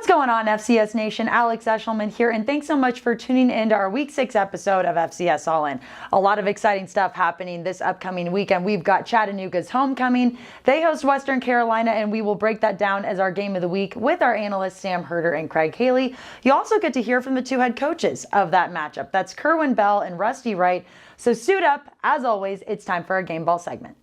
What's going on, FCS Nation? Alex Eshelman here, and thanks so much for tuning in to our Week 6 episode of FCS All-In. A lot of exciting stuff happening this upcoming weekend. We've got Chattanooga's homecoming. They host Western Carolina, and we will break that down as our game of the week with our analysts Sam Herder and Craig Haley. You also get to hear from the two head coaches of that matchup. That's Kerwin Bell and Rusty Wright. So suit up. As always, it's time for our Game Ball segment.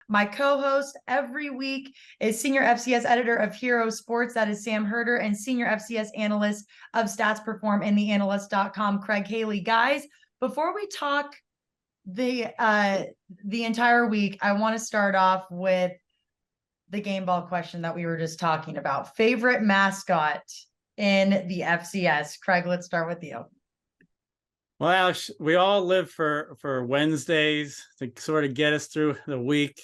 My co-host every week is Senior FCS Editor of Hero Sports, that is Sam Herder, and Senior FCS Analyst of Stats Perform and theanalyst.com, Craig Haley. Guys, before we talk the entire week, I want to start off with the game ball question that we were just talking about. Favorite mascot in the FCS? Craig, let's start with you. Well, Alex, we all live for Wednesdays to sort of get us through the week.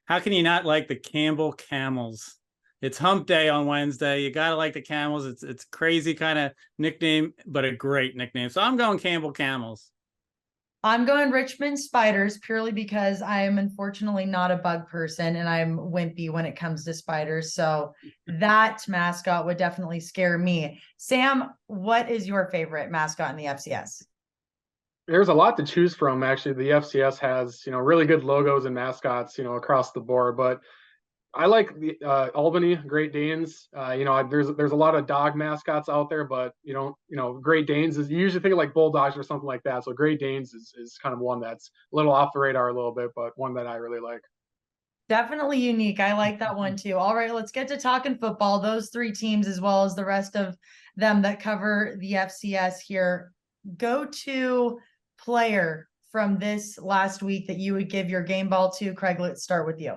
How can you not like the Campbell Camels? It's hump day on Wednesday. You got to like the Camels. It's crazy kind of nickname, but a great nickname. So I'm going Campbell Camels. I'm going Richmond Spiders purely because I am unfortunately not a bug person and I'm wimpy when it comes to spiders. So that mascot would definitely scare me. Sam, what is your favorite mascot in the FCS? There's a lot to choose from. Actually, the FCS has, really good logos and mascots, across the board. But I like the Albany Great Danes. There's a lot of dog mascots out there, but Great Danes is, you usually think of like Bulldogs or something like that. So Great Danes is kind of one that's a little off the radar a little bit, but one that I really like. Definitely unique. I like that one too. All right, let's get to talking football. Those three teams, as well as the rest of them that cover the FCS here. Go to player from this last week that you would give your game ball to. Craig, let's start with you.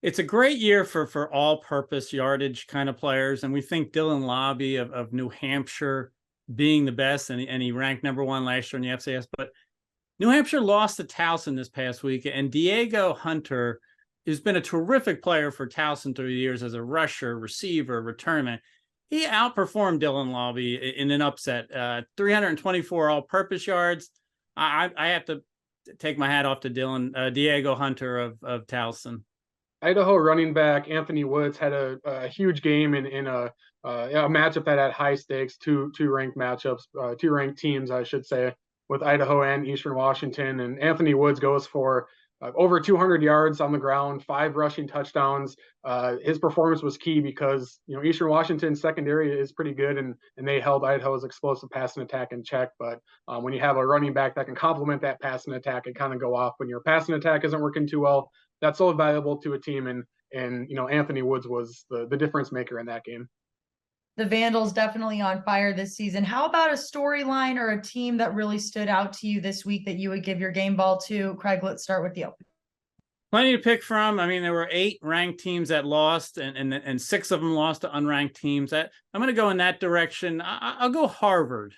It's a great year for all-purpose yardage kind of players, and we think Dylan Lobby of New Hampshire being the best, and he ranked number one last year in the FCS. But New Hampshire lost to Towson this past week, and Diego Hunter has been a terrific player for Towson through the years as a rusher, receiver, returnman. He outperformed Dylan Lobby in an upset, 324 all-purpose yards. I have to take my hat off to Diego Hunter of Towson. Idaho running back Anthony Woods had a huge game in a matchup that had high stakes, two ranked matchups, two ranked teams, I should say, with Idaho and Eastern Washington. And Anthony Woods goes for over 200 yards on the ground, 5 rushing touchdowns. His performance was key because, Eastern Washington's secondary is pretty good and they held Idaho's explosive passing attack in check. But when you have a running back that can complement that passing attack and kind of go off when your passing attack isn't working too well, that's so valuable to a team. And Anthony Woods was the difference maker in that game. The Vandals definitely on fire this season. How about a storyline or a team that really stood out to you this week that you would give your game ball to? Craig, let's start with you. Plenty to pick from. I mean, there were 8 ranked teams that lost, and 6 of them lost to unranked teams. I'm going to go in that direction. I'll go Harvard,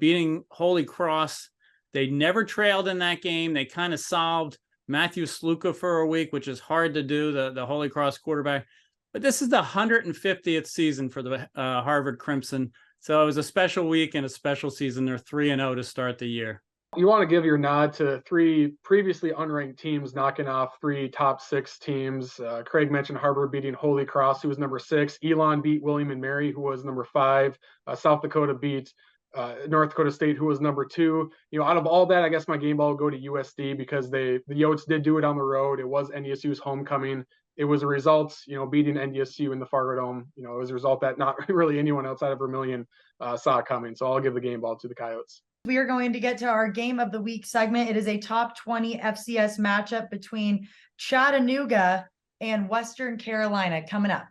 beating Holy Cross. They never trailed in that game. They kind of solved Matthew Sluka for a week, which is hard to do, the Holy Cross quarterback. But this is the 150th season for the Harvard Crimson. So it was a special week and a special season. They're 3-0 to start the year. You want to give your nod to 3 previously unranked teams knocking off 3 top 6 teams. Craig mentioned Harvard beating Holy Cross, who was number 6. Elon beat William and Mary, who was number 5. South Dakota beat North Dakota State, who was number 2. Out of all that, I guess my game ball will go to USD because the Yotes did do it on the road. It was NDSU's homecoming. It was a result, beating NDSU in the Fargo Dome. It was a result that not really anyone outside of Vermilion saw coming. So I'll give the game ball to the Coyotes. We are going to get to our game of the week segment. It is a top 20 FCS matchup between Chattanooga and Western Carolina coming up.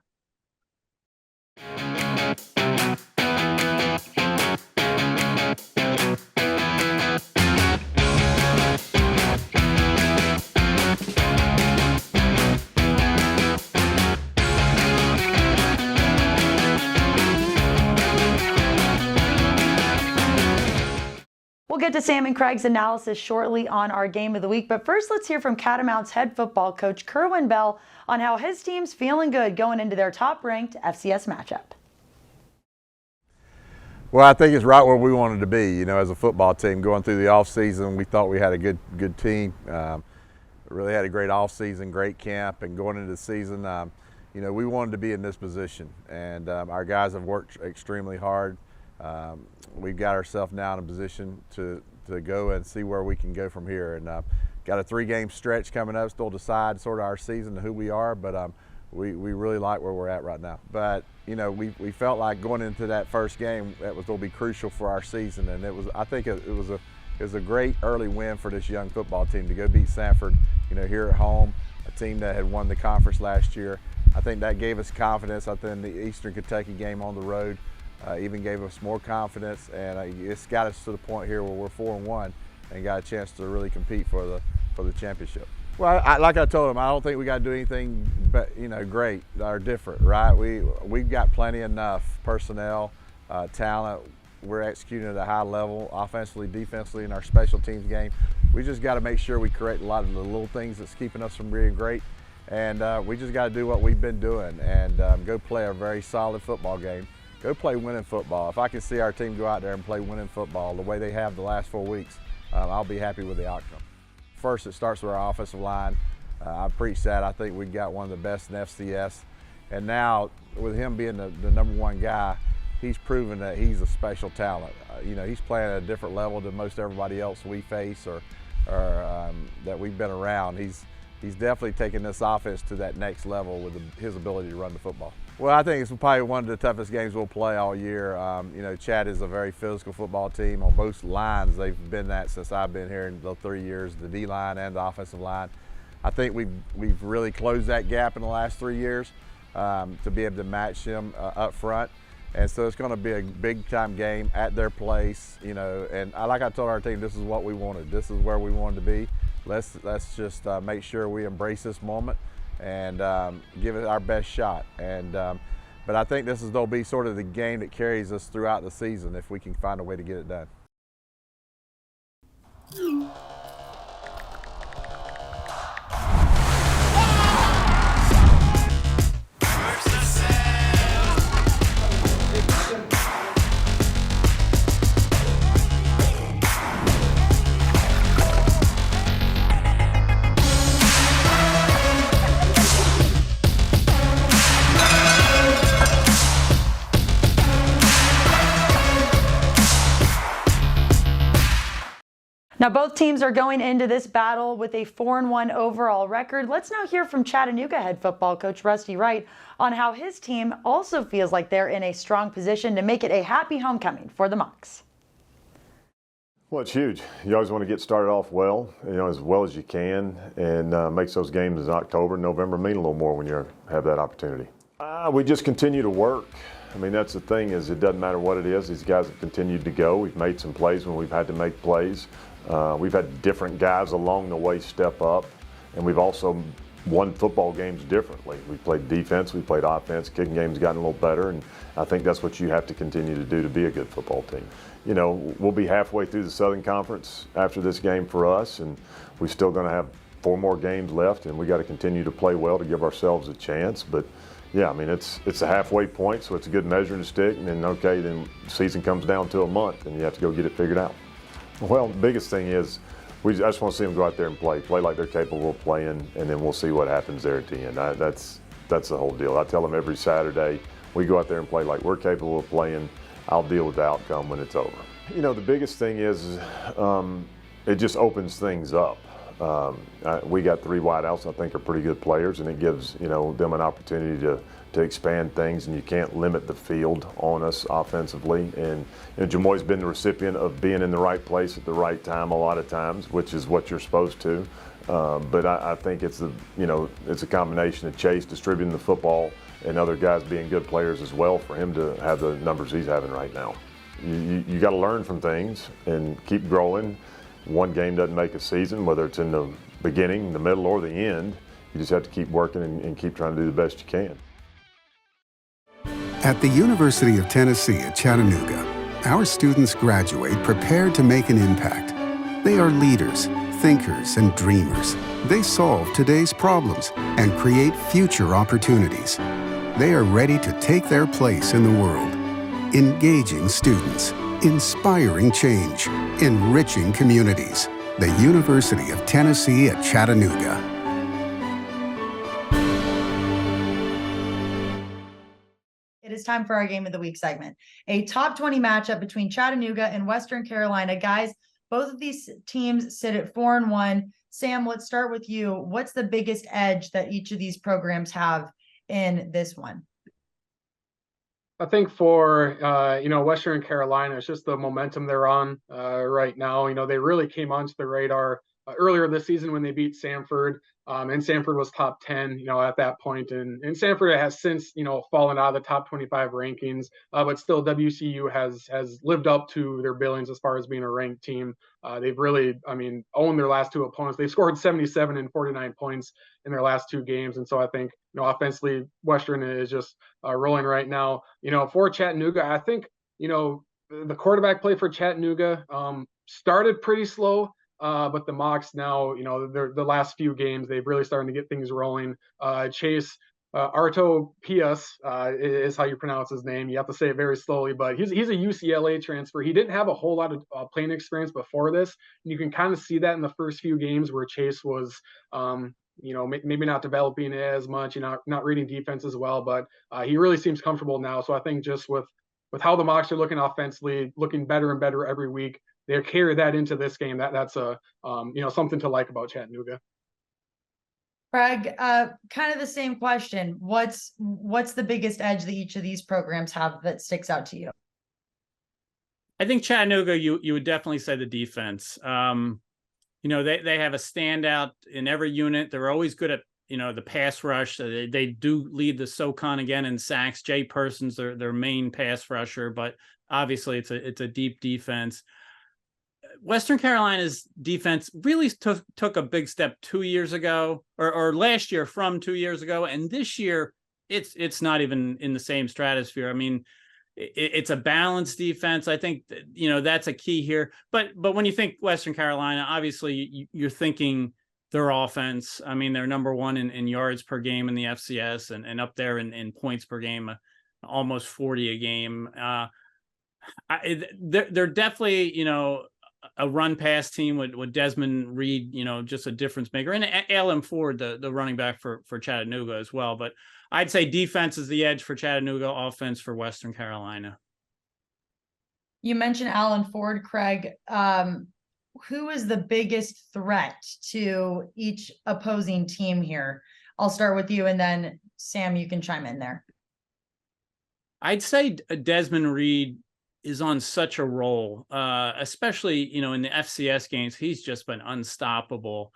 We'll get to Sam and Craig's analysis shortly on our game of the week, but first let's hear from Catamounts head football coach Kerwin Bell on how his team's feeling good going into their top-ranked FCS matchup. Well, I think it's right where we wanted to be, as a football team. Going through the offseason, we thought we had a good team. Really had a great offseason, great camp, and going into the season, you know, we wanted to be in this position, and our guys have worked extremely hard. We've got ourselves now in a position to go and see where we can go from here. And got a 3-game stretch coming up, still decide sort of our season and who we are, but we really like where we're at right now. But you know, we felt like going into that first game, that was going to be crucial for our season, and I think it was a great early win for this young football team to go beat Sanford, you know, here at home, a team that had won the conference last year. I think that gave us confidence. I think the Eastern Kentucky game on the road even gave us more confidence, and it's got us to the point here where we're 4-1 and got a chance to really compete for the championship. Well, like I told them, I don't think we got to do anything, but you know, great or different, right? We've got plenty enough personnel, talent. We're executing at a high level, offensively, defensively, in our special teams game. We just got to make sure we correct a lot of the little things that's keeping us from being great, and we just got to do what we've been doing and go play a very solid football game. Go play winning football. If I can see our team go out there and play winning football the way they have the last 4 weeks, I'll be happy with the outcome. First, it starts with our offensive line. I preach that. I think we've got one of the best in FCS. And now, with him being the #1 guy, he's proven that he's a special talent. You know, he's playing at a different level than most everybody else we face or that we've been around. He's definitely taken this offense to that next level with his ability to run the football. Well, I think it's probably one of the toughest games we'll play all year. You know, Chat is a very physical football team on both lines. They've been that since I've been here in the 3 years, the D line and the offensive line. I think we've really closed that gap in the last 3 years to be able to match them up front. And so it's going to be a big-time game at their place, you know. And like I told our team, this is what we wanted. This is where we wanted to be. Let's just make sure we embrace this moment and give it our best shot. And but I think there'll be sort of the game that carries us throughout the season if we can find a way to get it done. Now, both teams are going into this battle with a 4-1 overall record. Let's now hear from Chattanooga head football coach Rusty Wright on how his team also feels like they're in a strong position to make it a happy homecoming for the Mocs. Well, it's huge. You always want to get started off well, you know, as well as you can, and makes those games in October and November mean a little more when you have that opportunity. We just continue to work. I mean, that's the thing, is it doesn't matter what it is. These guys have continued to go. We've made some plays when we've had to make plays. We've had different guys along the way step up, and we've also won football games differently. We played defense, we played offense, kicking game's gotten a little better, and I think that's what you have to continue to do to be a good football team. You know, we'll be halfway through the Southern Conference after this game for us, and we're still going to have 4 more games left, and we got to continue to play well to give ourselves a chance. But yeah, I mean, it's a halfway point, so it's a good measure to stick, and then okay, then the season comes down to a month, and you have to go get it figured out. Well, the biggest thing is I just want to see them go out there and play like they're capable of playing, and then we'll see what happens there at the end. That's the whole deal. I tell them every Saturday, we go out there and play like we're capable of playing. I'll deal with the outcome when it's over. You know, the biggest thing is it just opens things up. We got 3 wideouts I think are pretty good players, and it gives, you know, them an opportunity to expand things, and you can't limit the field on us offensively. And you know, Jamoy's been the recipient of being in the right place at the right time a lot of times, which is what you're supposed to. But I think it's a combination of Chase distributing the football and other guys being good players as well for him to have the numbers he's having right now. You got to learn from things and keep growing. One game doesn't make a season, whether it's in the beginning, the middle, or the end. You just have to keep working and keep trying to do the best you can. At the University of Tennessee at Chattanooga, our students graduate prepared to make an impact. They are leaders, thinkers, and dreamers. They solve today's problems and create future opportunities. They are ready to take their place in the world, engaging students, inspiring change, enriching communities. The University of Tennessee at Chattanooga. it's time for our Game of the Week segment. A top 20 matchup between Chattanooga and Western Carolina. Guys, both of these teams sit at 4-1. Sam, let's start with you. What's the biggest edge that each of these programs have in this one? I think for, Western Carolina, it's just the momentum they're on right now. They really came onto the radar earlier this season when they beat Samford. And Samford was top 10, at that point. And Samford has since, fallen out of the top 25 rankings. But still, WCU has lived up to their billings as far as being a ranked team. They've really, owned their last two opponents. They've scored 77 and 49 points in their last two games. And so I think, offensively, Western is just rolling right now. For Chattanooga, I think, the quarterback play for Chattanooga started pretty slow. But the Mocs now, the last few games, they've really starting to get things rolling. Chase Artopias is how you pronounce his name. You have to say it very slowly, but he's a UCLA transfer. He didn't have a whole lot of playing experience before this. And you can kind of see that in the first few games where Chase was, maybe not developing as much, not reading defense as well, but he really seems comfortable now. So I think just with how the Mocs are looking offensively, looking better and better every week, they carry that into this game. That's something to like about Chattanooga. Craig, kind of the same question. What's the biggest edge that each of these programs have that sticks out to you? I think Chattanooga, you would definitely say the defense. They have a standout in every unit. They're always good at the pass rush. They do lead the SoCon again in sacks. Jay Person's their main pass rusher, but obviously it's a deep defense. Western Carolina's defense really took a big step 2 years ago, or last year from 2 years ago, and this year it's not even in the same stratosphere. I mean, it's a balanced defense. I think that's a key here. But when you think Western Carolina, obviously you're thinking their offense. I mean, they're number one in yards per game in the FCS and up there in points per game, almost 40 a game. They're definitely a run pass team with Desmond Reed, just a difference maker, and Alan Ford, the running back for Chattanooga as well. But I'd say defense is the edge for Chattanooga, offense for Western Carolina. You mentioned Alan Ford, Craig. Who is the biggest threat to each opposing team here? I'll start with you, and then Sam, you can chime in there. I'd say Desmond Reed is on such a roll, especially, in the FCS games. He's just been unstoppable.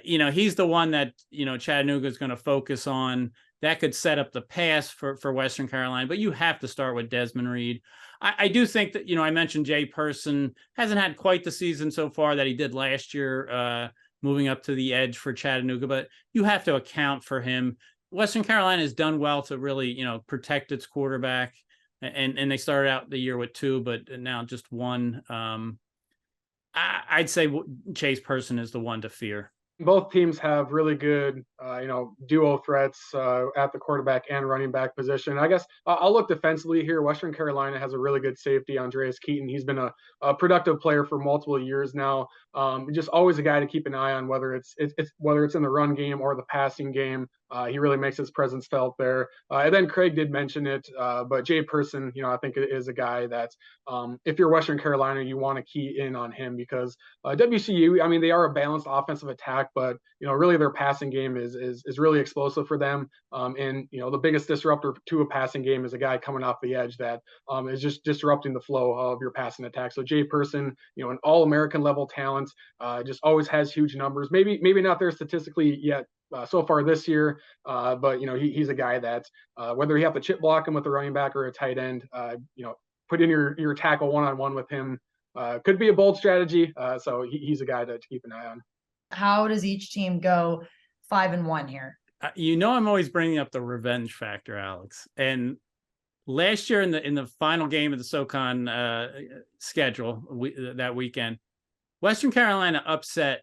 He's the one that, Chattanooga is going to focus on. That could set up the pass for Western Carolina, but you have to start with Desmond Reed. I do think that, I mentioned Jay Person hasn't had quite the season so far that he did last year, moving up to the edge for Chattanooga, but you have to account for him. Western Carolina has done well to really, protect its quarterback. And they started out the year with 2, but now just 1. I'd say Chase Person is the one to fear. Both teams have really good, duo threats at the quarterback and running back position. I guess I'll look defensively here. Western Carolina has a really good safety, Andreas Keaton. He's been a productive player for multiple years now. Just always a guy to keep an eye on, whether it's in the run game or the passing game. He really makes his presence felt there. And then Craig did mention it, but Jay Person, I think is a guy that if you're Western Carolina, you want to key in on him because WCU, they are a balanced offensive attack, but really their passing game is really explosive for them. And the biggest disruptor to a passing game is a guy coming off the edge that is just disrupting the flow of your passing attack. So Jay Person, an all-American level talent, just always has huge numbers. Maybe not there statistically yet. So far this year, but he's a guy that whether you have to chip block him with a running back or a tight end, put in your tackle one-on-one with him could be a bold strategy. So he's a guy to keep an eye on. How does each team go 5-1 here? I'm always bringing up the revenge factor, Alex. And last year in the final game of the SoCon schedule that weekend, Western Carolina upset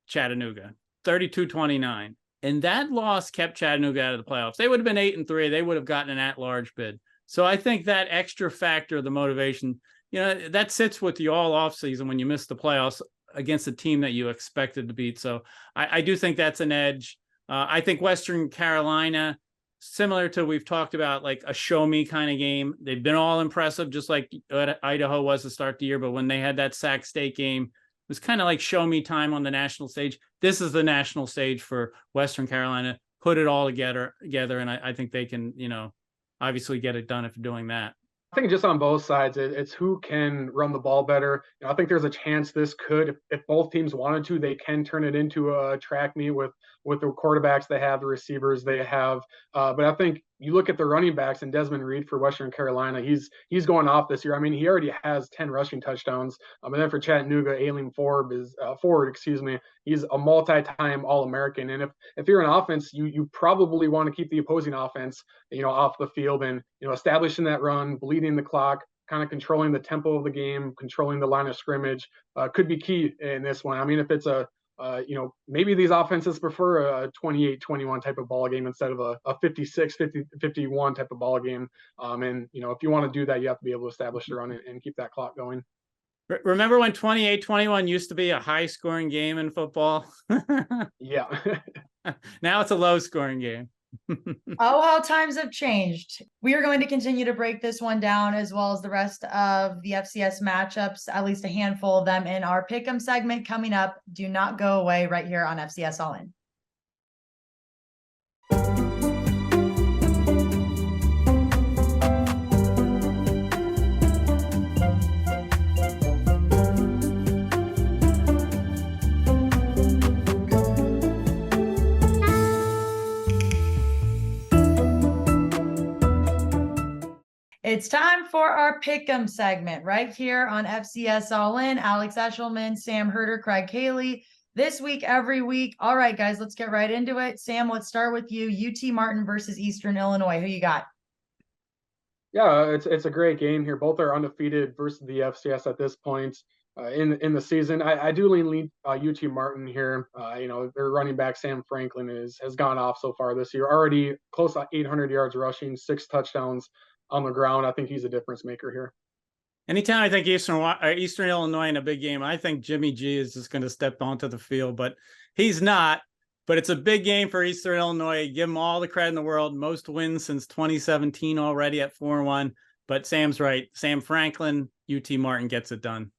Chattanooga 32-29. And that loss kept Chattanooga out of the playoffs. They would have been 8-3. They would have gotten an at-large bid. So I think that extra factor, the motivation, that sits with you all offseason when you miss the playoffs against a team that you expected to beat. So I do think that's an edge. I think Western Carolina, similar to, we've talked about, like a show me kind of game. They've been all impressive, just like Idaho was to start the year. But when they had that Sac State game, it was kind of like show me time on the national stage. This is the national stage for Western Carolina. Put it all together. And I think they can, obviously get it done if doing that. I think just on both sides, it's who can run the ball better. I think there's a chance this could, if both teams wanted to, they can turn it into a track meet with the quarterbacks they have, the receivers they have. But I think you look at the running backs, and Desmond Reed for Western Carolina, he's going off this year. I mean, he already has 10 rushing touchdowns. And then for Chattanooga, Aileen Ford he's a multi-time All-American. And if you're an offense, you probably want to keep the opposing offense, off the field and, establishing that run, bleeding the clock, kind of controlling the tempo of the game, controlling the line of scrimmage, could be key in this one. I mean, if it's maybe these offenses prefer a 28-21 type of ball game instead of a 56-51 type of ball game. And, if you want to do that, you have to be able to establish the run and keep that clock going. Remember when 28-21 used to be a high scoring game in football? Yeah. Now it's a low scoring game. Oh, how times have changed. We are going to continue to break this one down, as well as the rest of the FCS matchups, at least a handful of them, in our Pick'em segment coming up. Do not go away right here on FCS All-In. It's time for our Pick'em segment right here on FCS All-In. Alex Eshelman, Sam Herder, Craig Haley. This week, every week. All right, guys, let's get right into it. Sam, let's start with you. UT Martin versus Eastern Illinois. Who you got? Yeah, it's a great game here. Both are undefeated versus the FCS at this point in the season. I do lean UT Martin here. Their running back Sam Franklin has gone off so far this year. Already close to 800 yards rushing, 6 touchdowns on the ground. I think he's a difference maker here. Anytime I think Eastern Illinois in a big game, I think Jimmy G is just going to step onto the field, but he's not. But it's a big game for Eastern Illinois. Give him all the credit in the world. Most wins since 2017 already at 4-1. But Sam's right. Sam Franklin, UT Martin gets it done.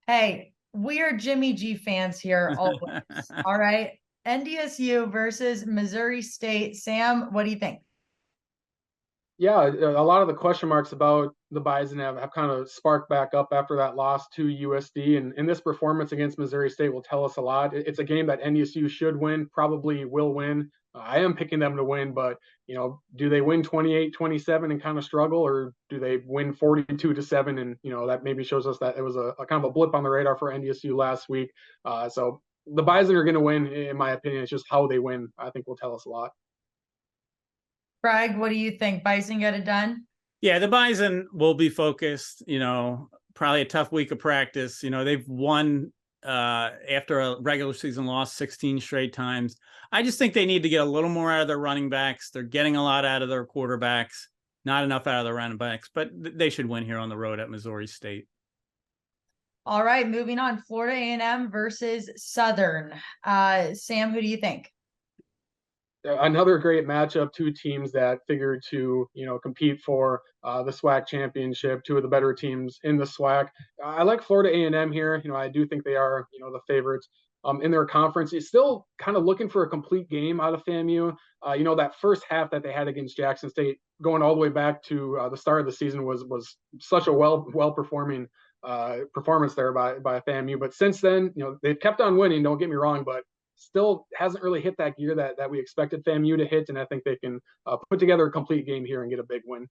Hey, we are Jimmy G fans here always. All right. NDSU versus Missouri State. Sam, what do you think? Yeah, a lot of the question marks about the Bison have kind of sparked back up after that loss to USD. And this performance against Missouri State will tell us a lot. It's a game that NDSU should win, probably will win. I am picking them to win, but, do they win 28-27 and kind of struggle, or do they win 42-7? And, that maybe shows us that it was a kind of a blip on the radar for NDSU last week. So the Bison are going to win, in my opinion. It's just how they win, I think, will tell us a lot. Craig, what do you think? Bison get it done? Yeah, the Bison will be focused, probably a tough week of practice. They've won after a regular season loss 16 straight times. I just think they need to get a little more out of their running backs. They're getting a lot out of their quarterbacks, not enough out of their running backs, but they should win here on the road at Missouri State. All right, moving on. Florida A&M versus Southern. Sam, who do you think? Another great matchup, 2 teams that figured to, compete for the SWAC championship, 2 of the better teams in the SWAC. I like Florida A&M here. I do think they are, the favorites in their conference. It's still kind of looking for a complete game out of FAMU. That first half that they had against Jackson State, going all the way back to the start of the season, was such a well-performing performance there by FAMU. But since then, they've kept on winning, don't get me wrong, but still hasn't really hit that gear that we expected FAMU to hit, and I think they can put together a complete game here and get a big win.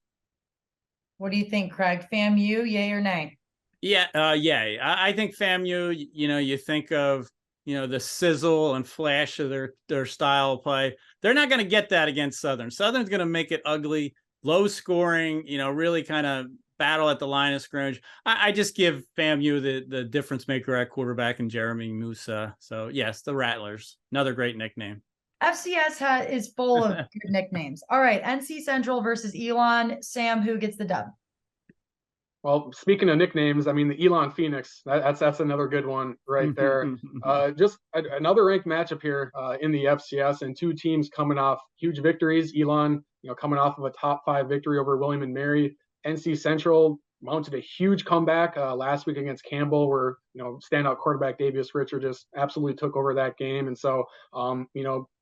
What do you think, Craig? FAMU, yay or nay? Yeah, yay. I think FAMU, you think of, the sizzle and flash of their style of play. They're not going to get that against Southern. Southern's going to make it ugly, low scoring, really kind of battle at the line of scrimmage. I just give FAMU the difference maker at quarterback and Jeremy Musa. So yes, the Rattlers, another great nickname. FCS is full of good nicknames. All right, NC Central versus Elon. Sam, who gets the dub? Well, speaking of nicknames, I mean, the Elon Phoenix, that's another good one right there. Just another ranked matchup here in the FCS, and two teams coming off huge victories. Elon, coming off of a top 5 victory over William and Mary. NC Central mounted a huge comeback last week against Campbell, where standout quarterback Davius Richard just absolutely took over that game. And so,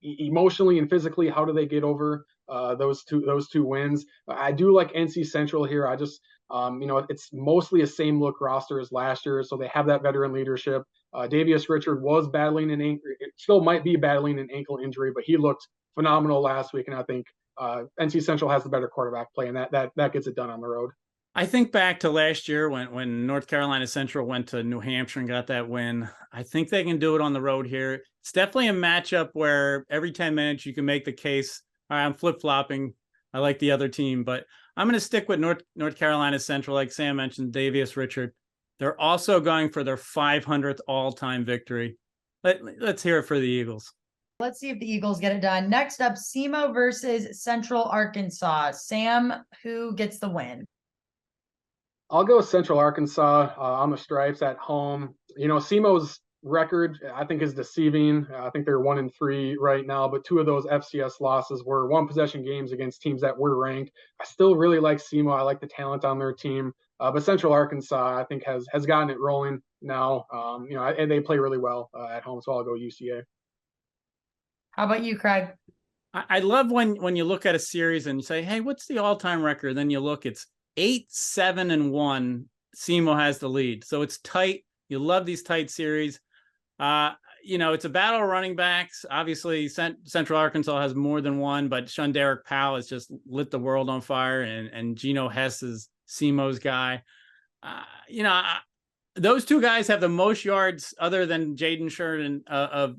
emotionally and physically, how do they get over those two wins? I do like NC Central here. I just it's mostly a same look roster as last year, so they have that veteran leadership. Davius Richard was battling still might be battling an ankle injury, but he looked phenomenal last week, and I think NC Central has the better quarterback play, and that gets it done on the road. I think back to last year when North Carolina Central went to New Hampshire and got that win. I think they can do it on the road here. It's definitely a matchup where every 10 minutes you can make the case, all right, I'm flip-flopping. I like the other team, but I'm going to stick with North Carolina Central. Like Sam mentioned, Davius Richard. They're also going for their 500th all-time victory. Let's hear it for the Eagles. Let's see if the Eagles get it done. Next up, SEMO versus Central Arkansas. Sam, who gets the win? I'll go Central Arkansas on the Stripes at home. SEMO's record, I think, is deceiving. I think they're 1-3 right now, but 2 of those FCS losses were 1-possession games against teams that were ranked. I still really like SEMO. I like the talent on their team, but Central Arkansas, I think, has gotten it rolling now. And they play really well at home, so I'll go UCA. How about you, Craig? I love when you look at a series and you say, hey, what's the all-time record? Then you look, it's 8-7-1. SEMO has the lead, so it's tight. You love these tight series. It's a battle of running backs. Obviously, Central Arkansas has more than one, but Shunderick Powell has just lit the world on fire, and Geno Hess is SEMO's guy. Those two guys have the most yards other than Jaden Sheridan of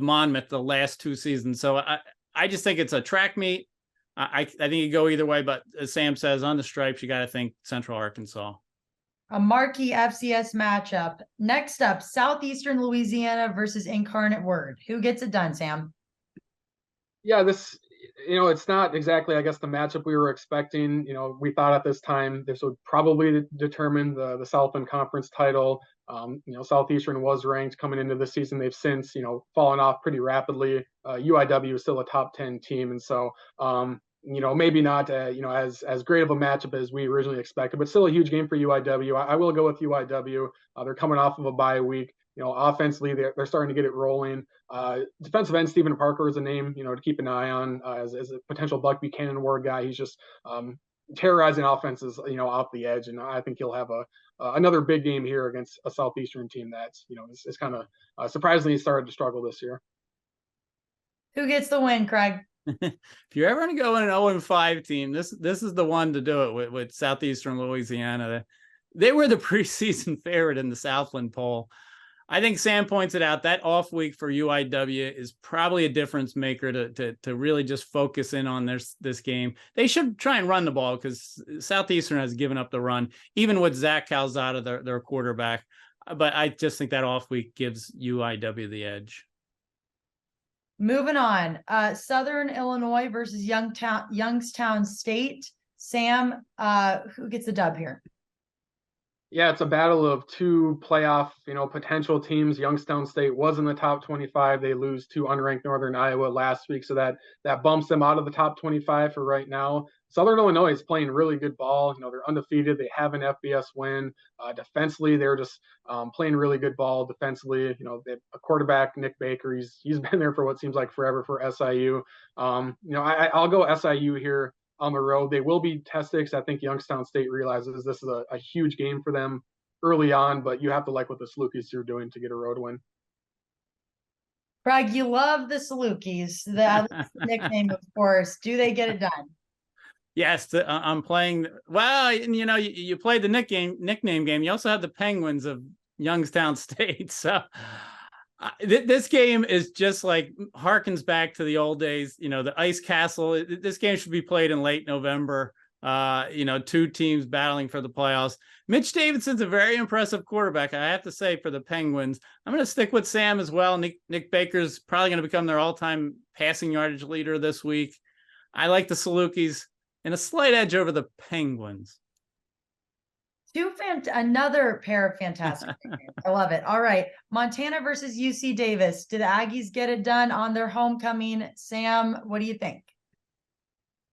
Monmouth the last 2 seasons. So I just think it's a track meet. I think you go either way, but as Sam says, on the Stripes, you got to think Central Arkansas. A marquee FCS matchup. Next up, Southeastern Louisiana versus Incarnate Word. Who gets it done, Sam? Yeah, this, it's not exactly, I guess, the matchup we were expecting. We thought at this time this would probably determine the Southland Conference title. Southeastern was ranked coming into the season. They've since, fallen off pretty rapidly. UIW is still a top 10 team. And so, maybe not, as great of a matchup as we originally expected, but still a huge game for UIW. I will go with UIW. They're coming off of a bye week. Offensively, they're starting to get it rolling. Defensive end Stephen Parker is a name, to keep an eye on as a potential Buck Buchanan Award guy. He's just terrorizing offenses, off the edge, and I think he'll have another big game here against a Southeastern team that's, is kind of surprisingly started to struggle this year. Who gets the win, Craig? If you're ever going to go in an 0-5 team, this is the one to do it with Southeastern Louisiana. They were the preseason favorite in the Southland poll. I think Sam points it out, that off week for UIW is probably a difference maker to really just focus in on this game. They should try and run the ball because Southeastern has given up the run, even with Zach Calzada, their quarterback. But I just think that off week gives UIW the edge. Moving on, Southern Illinois versus Youngstown State. Sam, who gets the dub here? Yeah, it's a battle of 2 playoff, potential teams. Youngstown State was in the top 25. They lose to unranked Northern Iowa last week, so that bumps them out of the top 25 for right now. Southern Illinois is playing really good ball. They're undefeated. They have an FBS win. Defensively, they're just playing really good ball. Defensively, they have a quarterback, Nick Baker. He's been there for what seems like forever for SIU. I'll go SIU here on the road. They will be tested because I think Youngstown State realizes this is a huge game for them early on, but you have to like what the Salukis are doing to get a road win. Craig, you love the Salukis, the nickname, of course. Do they get it done? Yes, I'm playing. Well, you played the nickname game. You also have the Penguins of Youngstown State. So this game is just like harkens back to the old days. The Ice Castle. This game should be played in late November. 2 teams battling for the playoffs. Mitch Davidson's a very impressive quarterback, I have to say, for the Penguins. I'm going to stick with Sam as well. Nick Baker's probably going to become their all-time passing yardage leader this week. I like the Salukis and a slight edge over the Penguins. Another pair of fantastic games. I love it. All right. Montana versus UC Davis. Did the Aggies get it done on their homecoming? Sam, what do you think?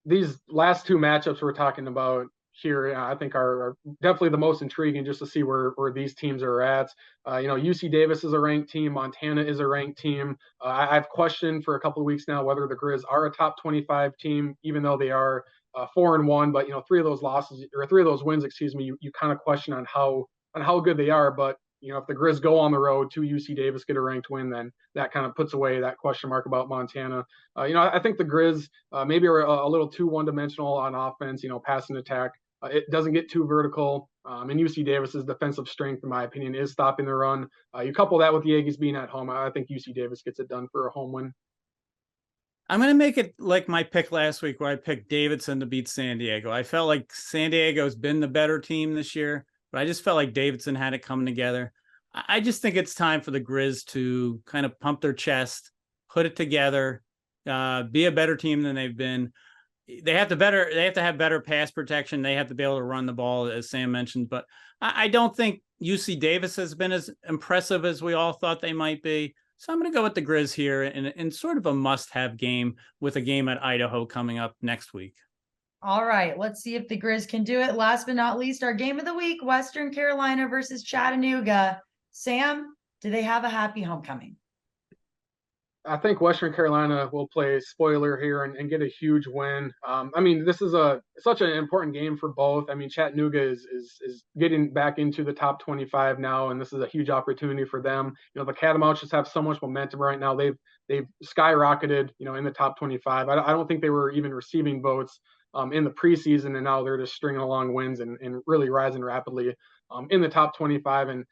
These last two matchups we're talking about here, I think are definitely the most intriguing, just to see where these teams are at. UC Davis is a ranked team. Montana is a ranked team. I've questioned for a couple of weeks now whether the Grizz are a top 25 team, even though they are 4-1. But three of those wins, you kind of question on how good they are. But if the Grizz go on the road to UC Davis, get a ranked win, then that kind of puts away that question mark about Montana. I think the Grizz maybe are a little too one-dimensional on offense, pass and attack. It doesn't get too vertical. And UC Davis's defensive strength, in my opinion, is stopping the run. You couple that with the Aggies being at home, I think UC Davis gets it done for a home win. I'm going to make it like my pick last week where I picked Davidson to beat San Diego. I felt like San Diego's been the better team this year, but I just felt like Davidson had it coming together. I just think it's time for the Grizz to kind of pump their chest, put it together, be a better team than they've been. They have to have better pass protection. They have to be able to run the ball, as Sam mentioned. But I don't think UC Davis has been as impressive as we all thought they might be. So I'm going to go with the Grizz here in sort of a must-have game with a game at Idaho coming up next week. All right, let's see if the Grizz can do it. Last but not least, our game of the week, Western Carolina versus Chattanooga. Sam, do they have a happy homecoming? I think Western Carolina will play spoiler here and get a huge win. This is such an important game for both. Chattanooga is getting back into the top 25 now, and this is a huge opportunity for them. The Catamounts just have so much momentum right now. They've skyrocketed, in the top 25. I don't think they were even receiving votes in the preseason, and now they're just stringing along wins and really rising rapidly in the top 25. And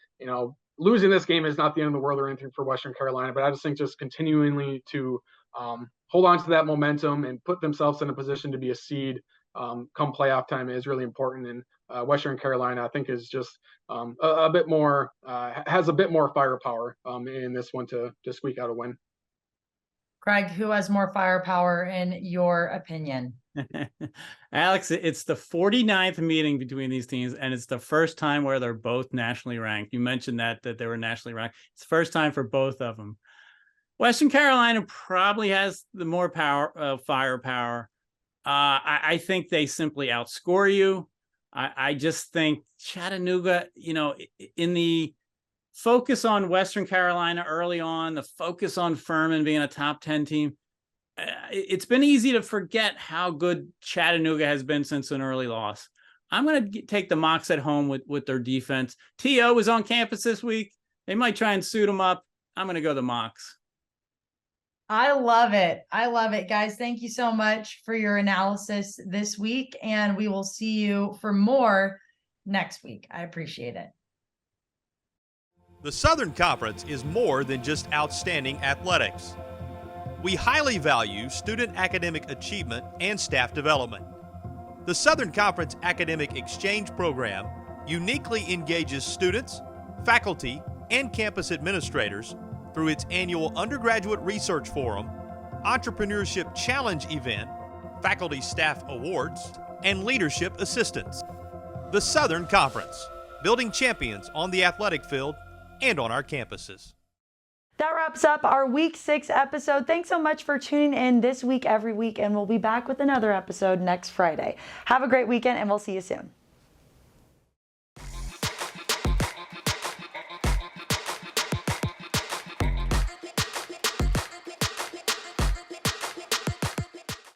losing this game is not the end of the world or anything for Western Carolina, but I just think just continuing to hold on to that momentum and put themselves in a position to be a seed come playoff time is really important. And Western Carolina, I think, is just a bit more has a bit more firepower in this one to squeak out a win. Craig, who has more firepower in your opinion? Alex, it's the 49th meeting between these teams, and it's the first time where they're both nationally ranked. You mentioned that they were nationally ranked. It's the first time for both of them. Western Carolina probably has the more firepower. I think they simply outscore you. I just think Chattanooga, in the focus on Western Carolina early on, the focus on Furman being a top 10 team, it's been easy to forget how good Chattanooga has been since an early loss. I'm going to take the Mocs at home with their defense. T.O. is on campus this week. They might try and suit him up. I'm going to go the Mocs. I love it. I love it, guys. Thank you so much for your analysis this week, and we will see you for more next week. I appreciate it. The Southern Conference is more than just outstanding athletics. We highly value student academic achievement and staff development. The Southern Conference Academic Exchange Program uniquely engages students, faculty, and campus administrators through its annual Undergraduate Research Forum, Entrepreneurship Challenge event, Faculty Staff Awards, and Leadership Assistance. The Southern Conference, building champions on the athletic field and on our campuses. That wraps up our Week 6 episode. Thanks so much for tuning in this week, every week, and we'll be back with another episode next Friday. Have a great weekend, and we'll see you soon.